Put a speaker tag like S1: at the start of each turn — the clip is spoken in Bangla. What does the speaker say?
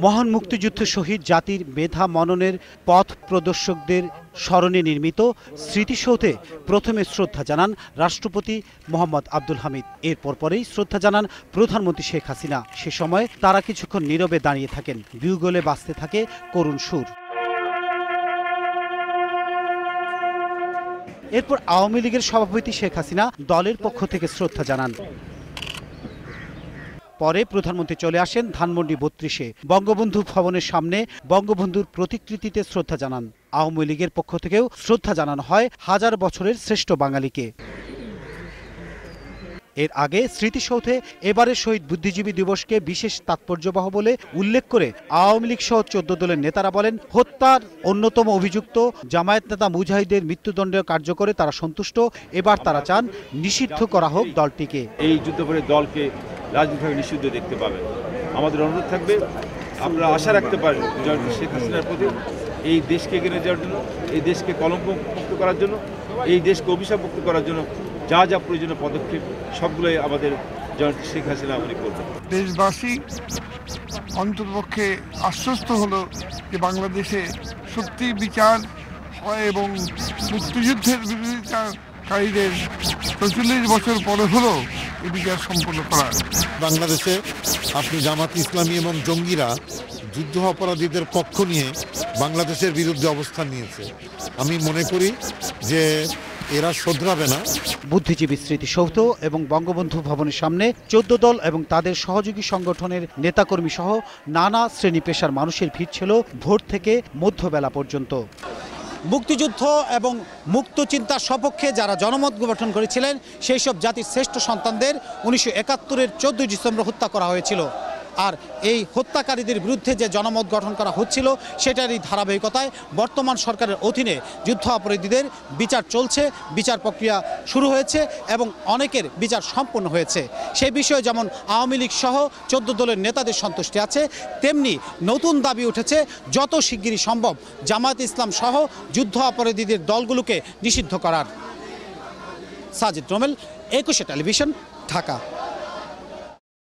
S1: মহান মুক্তিযুদ্ধ শহীদ জাতির মেধা মননের পথ প্রদর্শকদের স্মরণে নির্মিত স্মৃতিসৌধে প্রথমে শ্রদ্ধা জানান রাষ্ট্রপতি মোহাম্মদ আব্দুল হামিদ। এরপর পরেই শ্রদ্ধা জানান প্রধানমন্ত্রী শেখ হাসিনা। সে সময় তারা কিছুক্ষণ নীরবে দাঁড়িয়ে থাকেন। বিউগলে বাজতে থাকে করুণ সুর। এরপর আওয়ামী লীগের সভাপতি শেখ হাসিনা দলের পক্ষ থেকে শ্রদ্ধা জানান। পরে প্রধানমন্ত্রী চলে আসেন ধানমন্ডি ৩২-এ বঙ্গবন্ধু ভবনের সামনে বঙ্গবন্ধুর প্রতিকৃতিতে শ্রদ্ধা জানান। আওয়ামী লীগের পক্ষ থেকেও শ্রদ্ধা জানানো হয় হাজার বছরের শ্রেষ্ঠ বাঙালিকে। এর আগে স্মৃতিসৌধে এবারের শহীদ বুদ্ধিজীবী দিবসকে বিশেষ তাৎপর্যবহ বলে উল্লেখ করে আওয়ামী লীগ সহ ১৪ দলের নেতারা বলেন, হত্যার অন্যতম অভিযুক্ত জামায়াত নেতা মুজাহিদের মৃত্যুদণ্ড কার্যকরে তারা সন্তুষ্ট। এবার তারা চান নিষিদ্ধ করা হোক দলটিকে।
S2: এই যুদ্ধপরের দলকে রাজনৈতিকভাবে নিষিদ্ধ দেখতে পাবেন। আমাদের অনুরোধ থাকবে, আপনারা আশা রাখতে পারেন শেখ হাসিনার প্রতি এই দেশকে এগিয়ে যাওয়ার জন্য, এই দেশকে কলঙ্ক মুক্ত করার জন্য, এই দেশকে অভিশাপ মুক্ত করার জন্য যা যা প্রয়োজনীয় পদক্ষেপ সবগুলোই আমাদের শেখ হাসিনা উনি করবেন।
S3: দেশবাসী অন্ততপক্ষে আশ্বস্ত হলো যে বাংলাদেশে সত্যি বিচার হয় এবং মুক্তিযুদ্ধের বিরোধিতাকারীদের ৪৪ বছর পরে হলেও এই বিচার সম্পন্ন করা।
S4: বাংলাদেশে আপনি জামাত ইসলামী এবং জঙ্গিরা যুদ্ধ অপরাধীদের পক্ষ নিয়ে বাংলাদেশের বিরুদ্ধে অবস্থান নিয়েছে। আমি মনে করি যে এরা শোধরাবে না।
S1: বুদ্ধিজীবী স্মৃতিসৌধ এবং বঙ্গবন্ধু ভবনের সামনে ১৪ দল এবং তাদের সহযোগী সংগঠনের নেতাকর্মী সহ নানা শ্রেণী পেশার মানুষের ভিড় ছিল ভোর থেকে মধ্যবেলা পর্যন্ত। মুক্তিযুদ্ধ এবং মুক্ত চিন্তার সপক্ষে যারা জনমত গঠন করেছিলেন সেই সব জাতির শ্রেষ্ঠ সন্তানদের ১৯৭১-এর ১৪ ডিসেম্বর হত্যা করা হয়েছিল। আর এই হত্যাকারীদের বিরুদ্ধে যে জনমত গঠন করা হচ্ছিল সেটারই ধারাবাহিকতায় বর্তমান সরকারের অধীনে যুদ্ধ অপরাধীদের বিচার চলছে, বিচার প্রক্রিয়া শুরু হয়েছে এবং অনেকের বিচার সম্পন্ন হয়েছে। সেই বিষয়ে যেমন আওয়ামী লীগ সহ ১৪ দলের নেতাদের সন্তুষ্টি আছে, তেমনি নতুন দাবি উঠেছে যত শিগগিরই সম্ভব জামায়াত ইসলাম সহ যুদ্ধ অপরাধীদের দলগুলোকে নিষিদ্ধ করার। Sajid Rommel, ২১ television, Dhaka.